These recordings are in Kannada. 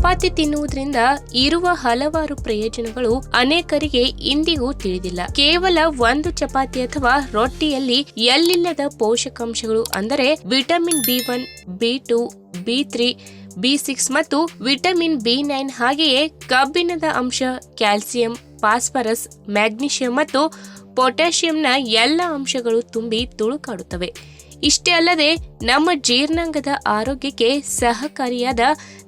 ಚಪಾತಿ ತಿನ್ನುವುದರಿಂದ ಇರುವ ಹಲವಾರು ಪ್ರಯೋಜನಗಳು ಅನೇಕರಿಗೆ ಇಂದಿಗೂ ತಿಳಿದಿಲ್ಲ. ಕೇವಲ ಒಂದು ಚಪಾತಿ ಅಥವಾ ರೊಟ್ಟಿಯಲ್ಲಿ ಎಲ್ಲಿಲ್ಲದ ಪೋಷಕಾಂಶಗಳು ಅಂದರೆ vitamin B1, B2, B3, B6 ಮತ್ತು ವಿಟಮಿನ್ B9 ಹಾಗೆಯೇ ಕಬ್ಬಿಣದ ಅಂಶ, ಕ್ಯಾಲ್ಸಿಯಂ, ಫಾಸ್ಫರಸ್, ಮ್ಯಾಗ್ನೀಷಿಯಂ ಮತ್ತು ಪೊಟ್ಯಾಷಿಯಂನ ಎಲ್ಲ ಅಂಶಗಳು ತುಂಬಿ ತುಳುಕಾಡುತ್ತವೆ. ಇಷ್ಟೇ ಅಲ್ಲದೆ ನಮ್ಮ ಜೀರ್ಣಾಂಗದ ಆರೋಗ್ಯಕ್ಕೆ ಸಹಕಾರಿಯಾದ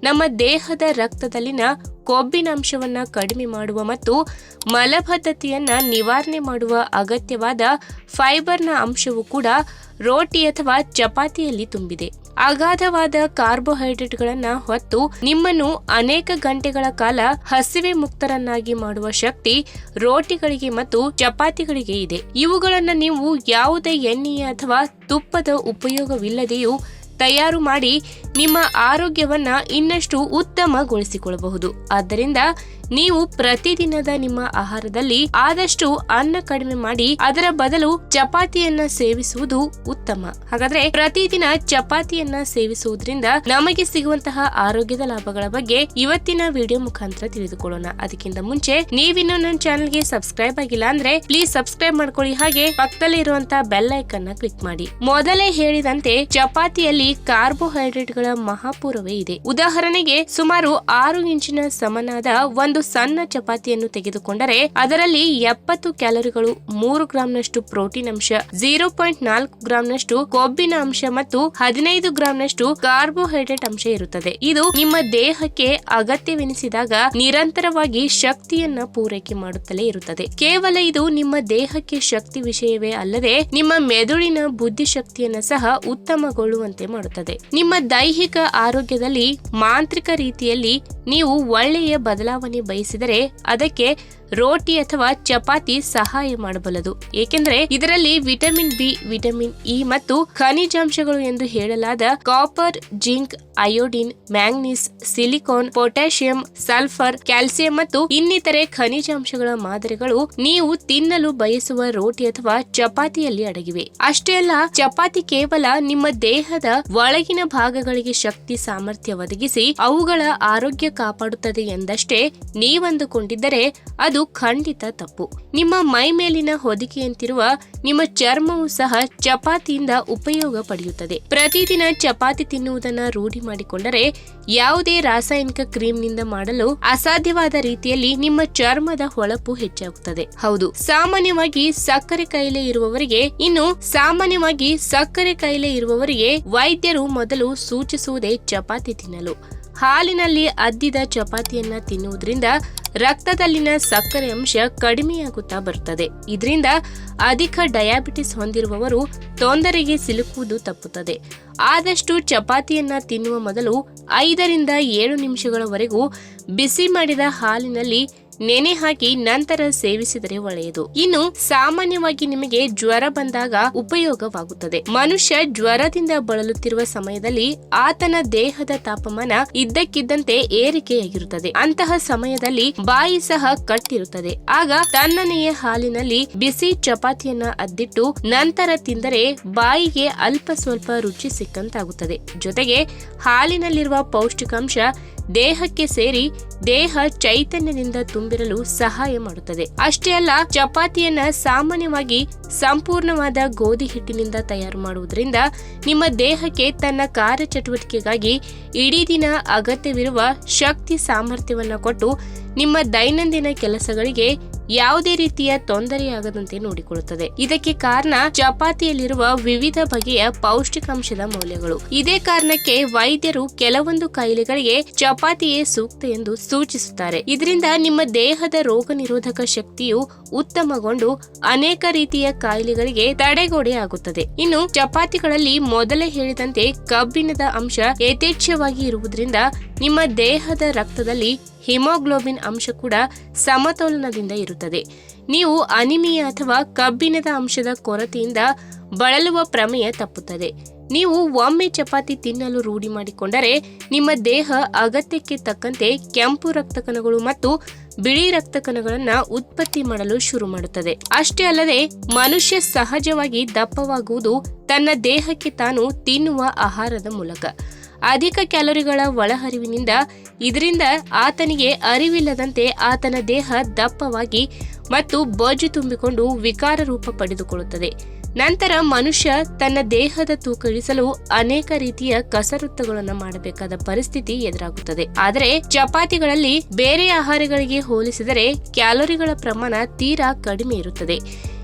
ನಮ್ಮ ದೇಹದ ರಕ್ತದಲ್ಲಿನ ಕೊಬ್ಬಿನ ಅಂಶವನ್ನ ಕಡಿಮೆ ಮಾಡುವ ಮತ್ತು ಮಲಬದ್ಧತೆಯನ್ನ ನಿವಾರಣೆ ಮಾಡುವ ಅಗತ್ಯವಾದ ಫೈಬರ್ನ ಅಂಶವೂ ಕೂಡ ರೋಟಿ ಅಥವಾ ಚಪಾತಿಯಲ್ಲಿ ತುಂಬಿದೆ. ಅಗಾಧವಾದ ಕಾರ್ಬೋಹೈಡ್ರೇಟ್ಗಳನ್ನ ಹೊತ್ತು ನಿಮ್ಮನ್ನು ಅನೇಕ ಗಂಟೆಗಳ ಕಾಲ ಹಸಿವೆ ಮುಕ್ತರನ್ನಾಗಿ ಮಾಡುವ ಶಕ್ತಿ ರೋಟಿಗಳಿಗೆ ಮತ್ತು ಚಪಾತಿಗಳಿಗೆ ಇದೆ. ಇವುಗಳನ್ನ ನೀವು ಯಾವುದೇ ಎಣ್ಣೆಯ ಅಥವಾ ತುಪ್ಪದ ಉಪಯೋಗವಿಲ್ಲದೆಯೂ ತಯಾರು ಮಾಡಿ ನಿಮ್ಮ ಆರೋಗ್ಯವನ್ನ ಇನ್ನಷ್ಟು ಉತ್ತಮಗೊಳಿಸಿಕೊಳ್ಳಬಹುದು. ಆದ್ದರಿಂದ ನೀವು ಪ್ರತಿದಿನದ ನಿಮ್ಮ ಆಹಾರದಲ್ಲಿ ಆದಷ್ಟು ಅನ್ನ ಕಡಿಮೆ ಮಾಡಿ ಅದರ ಬದಲು ಚಪಾತಿಯನ್ನ ಸೇವಿಸುವುದು ಉತ್ತಮ. ಹಾಗಾದ್ರೆ ಪ್ರತಿದಿನ ಚಪಾತಿಯನ್ನ ಸೇವಿಸುವುದರಿಂದ ನಮಗೆ ಸಿಗುವಂತಹ ಆರೋಗ್ಯದ ಲಾಭಗಳ ಬಗ್ಗೆ ಇವತ್ತಿನ ವಿಡಿಯೋ ಮುಖಾಂತರ ತಿಳಿದುಕೊಳ್ಳೋಣ. ಅದಕ್ಕಿಂತ ಮುಂಚೆ ನೀವಿನ್ನು ನನ್ನ ಚಾನೆಲ್ಗೆ ಸಬ್ಸ್ಕ್ರೈಬ್ ಆಗಿಲ್ಲ ಅಂದ್ರೆ ಪ್ಲೀಸ್ ಸಬ್ಸ್ಕ್ರೈಬ್ ಮಾಡ್ಕೊಳ್ಳಿ, ಹಾಗೆ ಪಕ್ಕದಲ್ಲಿ ಇರುವಂತಹ ಬೆಲ್ ಐಕನ್ ನ ಕ್ಲಿಕ್ ಮಾಡಿ. ಮೊದಲೇ ಹೇಳಿದಂತೆ ಚಪಾತಿಯಲ್ಲಿ ಕಾರ್ಬೋಹೈಡ್ರೇಟ್ಗಳ ಮಹಾಪೂರವೇ ಇದೆ. ಉದಾಹರಣೆಗೆ ಸುಮಾರು 6 ಇಂಚಿನ ಸಮನಾದ ಒಂದು ಸಣ್ಣ ಚಪಾತಿಯನ್ನು ತೆಗೆದುಕೊಂಡರೆ ಅದರಲ್ಲಿ 70 ಕ್ಯಾಲೋರಿಗಳು, 3 ಗ್ರಾಂನಷ್ಟು ಪ್ರೋಟೀನ್ ಅಂಶ, 0.4 ಗ್ರಾಂನಷ್ಟು ಕೊಬ್ಬಿನ ಅಂಶ ಮತ್ತು 15 ಗ್ರಾಂನಷ್ಟು ಕಾರ್ಬೋಹೈಡ್ರೇಟ್ ಅಂಶ ಇರುತ್ತದೆ. ಇದು ನಿಮ್ಮ ದೇಹಕ್ಕೆ ಅಗತ್ಯವೆನಿಸಿದಾಗ ನಿರಂತರವಾಗಿ ಶಕ್ತಿಯನ್ನ ಪೂರೈಕೆ ಮಾಡುತ್ತಲೇ ಇರುತ್ತದೆ. ಕೇವಲ ಇದು ನಿಮ್ಮ ದೇಹಕ್ಕೆ ಶಕ್ತಿ ವಿಷಯವೇ ಅಲ್ಲದೆ ನಿಮ್ಮ ಮೆದುಳಿನ ಬುದ್ಧಿಶಕ್ತಿಯನ್ನ ಸಹ ಉತ್ತಮಗೊಳ್ಳುವಂತೆ ಮಾಡುತ್ತದೆ. ನಿಮ್ಮ ದೈಹಿಕ ಆರೋಗ್ಯದಲ್ಲಿ ಮಾಂತ್ರಿಕ ರೀತಿಯಲ್ಲಿ ನೀವು ಒಳ್ಳೆಯ ಬದಲಾವಣೆ ಬಯಸಿದರೆ ಅದಕ್ಕೆ ರೋಟಿ ಅಥವಾ ಚಪಾತಿ ಸಹಾಯ ಮಾಡಬಲ್ಲದು. ಏಕೆಂದರೆ ಇದರಲ್ಲಿ ವಿಟಮಿನ್ ಬಿ, ವಿಟಮಿನ್ ಇ ಮತ್ತು ಖನಿಜಾಂಶಗಳು ಎಂದು ಹೇಳಲಾದ copper, zinc, iodine, manganese, silicon, potassium, sulphur, calcium ಮತ್ತು ಇನ್ನಿತರೆ ಖನಿಜಾಂಶಗಳ ಮಾದರಿಗಳು ನೀವು ತಿನ್ನಲು ಬಯಸುವ ರೋಟಿ ಅಥವಾ ಚಪಾತಿಯಲ್ಲಿ ಅಡಗಿವೆ. ಅಷ್ಟೇ ಅಲ್ಲ, ಚಪಾತಿ ಕೇವಲ ನಿಮ್ಮ ದೇಹದ ಒಳಗಿನ ಭಾಗಗಳಿಗೆ ಶಕ್ತಿ ಸಾಮರ್ಥ್ಯ ಒದಗಿಸಿ ಅವುಗಳ ಆರೋಗ್ಯ ಕಾಪಾಡುತ್ತದೆ ಎಂದಷ್ಟೇ ನೀವಂದುಕೊಂಡಿದ್ದರೆ ಅದು ಖಂಡಿತ ತಪ್ಪು. ನಿಮ್ಮ ಮೈ ಮೇಲಿನ ಹೊದಿಕೆಯಂತಿರುವ ನಿಮ್ಮ ಚರ್ಮವು ಸಹ ಚಪಾತಿಯಿಂದ ಉಪಯೋಗ ಪಡೆಯುತ್ತದೆ. ಪ್ರತಿದಿನ ಚಪಾತಿ ತಿನ್ನುವುದನ್ನ ರೂಢಿ ಮಾಡಿಕೊಂಡರೆ ಯಾವುದೇ ರಾಸಾಯನಿಕ ಕ್ರೀಮ್ನಿಂದ ಮಾಡಲು ಅಸಾಧ್ಯವಾದ ರೀತಿಯಲ್ಲಿ ನಿಮ್ಮ ಚರ್ಮದ ಹೊಳಪು ಹೆಚ್ಚಾಗುತ್ತದೆ. ಹೌದು, ಸಾಮಾನ್ಯವಾಗಿ ಸಕ್ಕರೆ ಕಾಯಿಲೆ ಇರುವವರಿಗೆ ವೈದ್ಯರು ಮೊದಲು ಸೂಚಿಸುವುದೇ ಚಪಾತಿ ತಿನ್ನಲು. ಹಾಲಿನಲ್ಲಿ ಅದ್ದಿದ ಚಪಾತಿಯನ್ನ ತಿನ್ನುವುದರಿಂದ ರಕ್ತದಲ್ಲಿನ ಸಕ್ಕರೆ ಅಂಶ ಕಡಿಮೆಯಾಗುತ್ತಾ ಬರುತ್ತದೆ. ಇದರಿಂದ ಅಧಿಕ ಡಯಾಬಿಟಿಸ್ ಹೊಂದಿರುವವರು ತೊಂದರೆಗೆ ಸಿಲುಕುವುದು ತಪ್ಪುತ್ತದೆ. ಆದಷ್ಟು ಚಪಾತಿಯನ್ನ ತಿನ್ನುವ ಮೊದಲು 5 ರಿಂದ 7 ನಿಮಿಷಗಳವರೆಗೂ ಬಿಸಿ ಮಾಡಿದ ಹಾಲಿನಲ್ಲಿ ನೆನೆ ಹಾಕಿ ನಂತರ ಸೇವಿಸಿದರೆ ಒಳ್ಳೆಯದು. ಇನ್ನು ಸಾಮಾನ್ಯವಾಗಿ ನಿಮಗೆ ಜ್ವರ ಬಂದಾಗ ಉಪಯೋಗವಾಗುತ್ತದೆ. ಮನುಷ್ಯ ಜ್ವರದಿಂದ ಬಳಲುತ್ತಿರುವ ಸಮಯದಲ್ಲಿ ಆತನ ದೇಹದ ತಾಪಮಾನ ಇದ್ದಕ್ಕಿದ್ದಂತೆ ಏರಿಕೆಯಾಗಿರುತ್ತದೆ. ಅಂತಹ ಸಮಯದಲ್ಲಿ ಬಾಯಿ ಸಹ ಕಟ್ಟಿರುತ್ತದೆ. ಆಗ ತಣ್ಣನೆಯ ಹಾಲಿನಲ್ಲಿ ಬಿಸಿ ಚಪಾತಿಯನ್ನ ಅದ್ದಿಟ್ಟು ನಂತರ ತಿಂದರೆ ಬಾಯಿಗೆ ಅಲ್ಪ ಸ್ವಲ್ಪ ರುಚಿ ಸಿಕ್ಕಂತಾಗುತ್ತದೆ. ಜೊತೆಗೆ ಹಾಲಿನಲ್ಲಿರುವ ಪೌಷ್ಟಿಕಾಂಶ ದೇಹಕ್ಕೆ ಸೇರಿ ದೇಹ ಚೈತನ್ಯದಿಂದ ತುಂಬಿರಲು ಸಹಾಯ ಮಾಡುತ್ತದೆ. ಅಷ್ಟೇ ಅಲ್ಲ, ಚಪಾತಿಯನ್ನ ಸಾಮಾನ್ಯವಾಗಿ ಸಂಪೂರ್ಣವಾದ ಗೋಧಿ ಹಿಟ್ಟಿನಿಂದ ತಯಾರು ಮಾಡುವುದರಿಂದ ನಿಮ್ಮ ದೇಹಕ್ಕೆ ತನ್ನ ಕಾರ್ಯಚಟುವಟಿಕೆಗಾಗಿ ಇಡೀ ದಿನ ಅಗತ್ಯವಿರುವ ಶಕ್ತಿ ಸಾಮರ್ಥ್ಯವನ್ನ ಕೊಟ್ಟು ನಿಮ್ಮ ದೈನಂದಿನ ಕೆಲಸಗಳಿಗೆ ಯಾವುದೇ ರೀತಿಯ ತೊಂದರೆಯಾಗದಂತೆ ನೋಡಿಕೊಳ್ಳುತ್ತದೆ. ಇದಕ್ಕೆ ಕಾರಣ ಚಪಾತಿಯಲ್ಲಿರುವ ವಿವಿಧ ಬಗೆಯ ಪೌಷ್ಟಿಕಾಂಶದ ಮೌಲ್ಯಗಳು. ಇದೇ ಕಾರಣಕ್ಕೆ ವೈದ್ಯರು ಕೆಲವೊಂದು ಕಾಯಿಲೆಗಳಿಗೆ ಚಪಾತಿಯೇ ಸೂಕ್ತ ಎಂದು ಸೂಚಿಸುತ್ತಾರೆ. ಇದರಿಂದ ನಿಮ್ಮ ದೇಹದ ರೋಗ ನಿರೋಧಕ ಶಕ್ತಿಯು ಉತ್ತಮಗೊಂಡು ಅನೇಕ ರೀತಿಯ ಕಾಯಿಲೆಗಳಿಗೆ ತಡೆಗೋಡೆ ಆಗುತ್ತದೆ. ಇನ್ನು ಚಪಾತಿಗಳಲ್ಲಿ ಮೊದಲೇ ಹೇಳಿದಂತೆ ಕಬ್ಬಿಣದ ಅಂಶ ಯಥೇಚ್ಛವಾಗಿ ಇರುವುದರಿಂದ ನಿಮ್ಮ ದೇಹದ ರಕ್ತದಲ್ಲಿ ಹಿಮೋಗ್ಲೋಬಿನ್ ಅಂಶ ಕೂಡ ಸಮತೋಲನದಿಂದ ಇರುತ್ತದೆ. ನೀವು ಅನಿಮಿಯಾ ಅಥವಾ ಕಬ್ಬಿಣದ ಅಂಶದ ಕೊರತೆಯಿಂದ ಬಳಲುವ ಪ್ರಮೇಯ ತಪ್ಪುತ್ತದೆ. ನೀವು ಒಮ್ಮೆ ಚಪಾತಿ ತಿನ್ನಲು ರೂಢಿ ಮಾಡಿಕೊಂಡರೆ ನಿಮ್ಮ ದೇಹ ಅಗತ್ಯಕ್ಕೆ ತಕ್ಕಂತೆ ಕೆಂಪು ರಕ್ತ ಕಣಗಳು ಮತ್ತು ಬಿಳಿ ರಕ್ತ ಕಣಗಳನ್ನ ಉತ್ಪತ್ತಿ ಮಾಡಲು ಶುರು ಮಾಡುತ್ತದೆ. ಅಷ್ಟೇ ಅಲ್ಲದೆ ಮನುಷ್ಯ ಸಹಜವಾಗಿ ದಪ್ಪವಾಗುವುದು ತನ್ನ ದೇಹಕ್ಕೆ ತಾನು ತಿನ್ನುವ ಆಹಾರದ ಮೂಲಕ. ಅಧಿಕ ಕ್ಯಾಲೋರಿಗಳ ಒಳಹರಿವಿನಿಂದ ಇದರಿಂದ ಆತನಿಗೆ ಅರಿವಿಲ್ಲದಂತೆ ಆತನ ದೇಹ ದಪ್ಪವಾಗಿ ಮತ್ತು ಬೊಜ್ಜು ತುಂಬಿಕೊಂಡು ವಿಕಾರ ರೂಪ ಪಡೆದುಕೊಳ್ಳುತ್ತದೆ. ನಂತರ ಮನುಷ್ಯ ತನ್ನ ದೇಹದ ತೂಕ ಇಳಿಸಲು ಅನೇಕ ರೀತಿಯ ಕಸರತ್ತುಗಳನ್ನು ಮಾಡಬೇಕಾದ ಪರಿಸ್ಥಿತಿ ಎದುರಾಗುತ್ತದೆ. ಆದರೆ ಚಪಾತಿಗಳಲ್ಲಿ ಬೇರೆ ಆಹಾರಗಳಿಗೆ ಹೋಲಿಸಿದರೆ ಕ್ಯಾಲೋರಿಗಳ ಪ್ರಮಾಣ ತೀರಾ ಕಡಿಮೆ ಇರುತ್ತದೆ.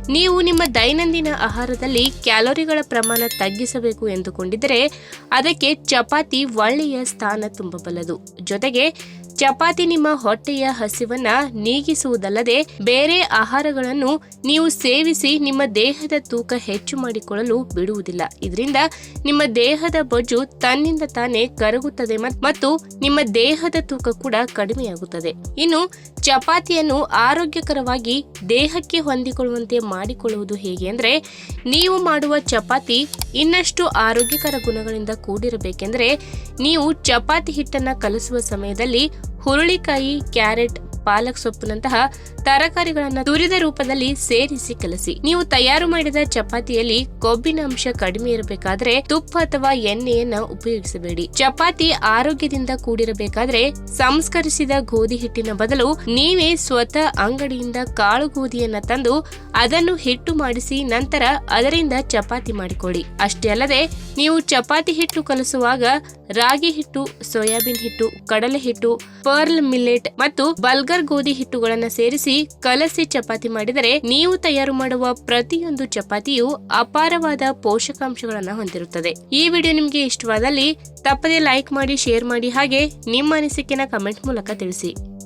ನೀವು ನಿಮ್ಮ ದೈನಂದಿನ ಆಹಾರದಲ್ಲಿ ಕ್ಯಾಲೋರಿಗಳ ಪ್ರಮಾಣ ತಗ್ಗಿಸಬೇಕು ಎಂದುಕೊಂಡಿದ್ದರೆ ಅದಕ್ಕೆ ಚಪಾತಿ ಒಳ್ಳೆಯ ಸ್ಥಾನ ತುಂಬಬಲ್ಲದು. ಜೊತೆಗೆ ಚಪಾತಿ ನಿಮ್ಮ ಹೊಟ್ಟೆಯ ಹಸಿವನ್ನ ನೀಗಿಸುವುದಲ್ಲದೆ ಬೇರೆ ಆಹಾರಗಳನ್ನು ನೀವು ಸೇವಿಸಿ ನಿಮ್ಮ ದೇಹದ ತೂಕ ಹೆಚ್ಚು ಮಾಡಿಕೊಳ್ಳಲು ಬಿಡುವುದಿಲ್ಲ. ಇದರಿಂದ ನಿಮ್ಮ ದೇಹದ ಬೊಜ್ಜು ತನ್ನಿಂದ ತಾನೇ ಕರಗುತ್ತದೆ ಮತ್ತು ನಿಮ್ಮ ದೇಹದ ತೂಕ ಕೂಡ ಕಡಿಮೆಯಾಗುತ್ತದೆ. ಇನ್ನು ಚಪಾತಿಯನ್ನು ಆರೋಗ್ಯಕರವಾಗಿ ದೇಹಕ್ಕೆ ಹೊಂದಿಕೊಳ್ಳುವಂತೆ ಮಾಡಿಕೊಳ್ಳುವುದು ಹೇಗೆ ಅಂದ್ರೆ, ನೀವು ಮಾಡುವ ಚಪಾತಿ ಇನ್ನಷ್ಟು ಆರೋಗ್ಯಕರ ಗುಣಗಳಿಂದ ಕೂಡಿರಬೇಕೆಂದರೆ ನೀವು ಚಪಾತಿ ಹಿಟ್ಟನ್ನ ಕಲಸುವ ಸಮಯದಲ್ಲಿ ಹುರುಳಿಕಾಯಿ, ಕ್ಯಾರೆಟ್, ಪಾಲಕ್ ಸೊಪ್ಪಿನಂತಹ ತರಕಾರಿಗಳನ್ನು ತುರಿದ ರೂಪದಲ್ಲಿ ಸೇರಿಸಿ ಕಲಸಿ. ನೀವು ತಯಾರು ಮಾಡಿದ ಚಪಾತಿಯಲ್ಲಿ ಕೊಬ್ಬಿನ ಅಂಶ ಕಡಿಮೆ ಇರಬೇಕಾದ್ರೆ ತುಪ್ಪ ಅಥವಾ ಎಣ್ಣೆಯನ್ನ ಉಪಯೋಗಿಸಬೇಡಿ. ಚಪಾತಿ ಆರೋಗ್ಯದಿಂದ ಕೂಡಿರಬೇಕಾದ್ರೆ ಸಂಸ್ಕರಿಸಿದ ಗೋಧಿ ಹಿಟ್ಟಿನ ಬದಲು ನೀವೇ ಸ್ವತಃ ಅಂಗಡಿಯಿಂದ ಕಾಳು ಗೋಧಿಯನ್ನ ತಂದು ಅದನ್ನು ಹಿಟ್ಟು ಮಾಡಿಸಿ ನಂತರ ಅದರಿಂದ ಚಪಾತಿ ಮಾಡಿಕೊಳ್ಳಿ. ಅಷ್ಟೇ ಅಲ್ಲದೆ ನೀವು ಚಪಾತಿ ಹಿಟ್ಟು ಕಲಸುವಾಗ ರಾಗಿ ಹಿಟ್ಟು, ಸೋಯಾಬೀನ್ ಹಿಟ್ಟು, ಕಡಲೆ ಹಿಟ್ಟು, ಪರ್ಲ್ ಮಿಲ್ಲೆಟ್ ಮತ್ತು ಬಲ್ಗರ್ ಗೋಧಿ ಹಿಟ್ಟುಗಳನ್ನು ಸೇರಿಸಿ ಕಲಸಿ ಚಪಾತಿ ಮಾಡಿದರೆ ನೀವು ತಯಾರು ಮಾಡುವ ಪ್ರತಿಯೊಂದು ಚಪಾತಿಯು ಅಪಾರವಾದ ಪೋಷಕಾಂಶಗಳನ್ನು ಹೊಂದಿರುತ್ತದೆ. ಈ ವಿಡಿಯೋ ನಿಮಗೆ ಇಷ್ಟವಾದಲ್ಲಿ ತಪ್ಪದೇ ಲೈಕ್ ಮಾಡಿ, ಶೇರ್ ಮಾಡಿ, ಹಾಗೆ ನಿಮ್ಮ ಅನಿಸಿಕೆನ ಕಮೆಂಟ್ ಮೂಲಕ ತಿಳಿಸಿ.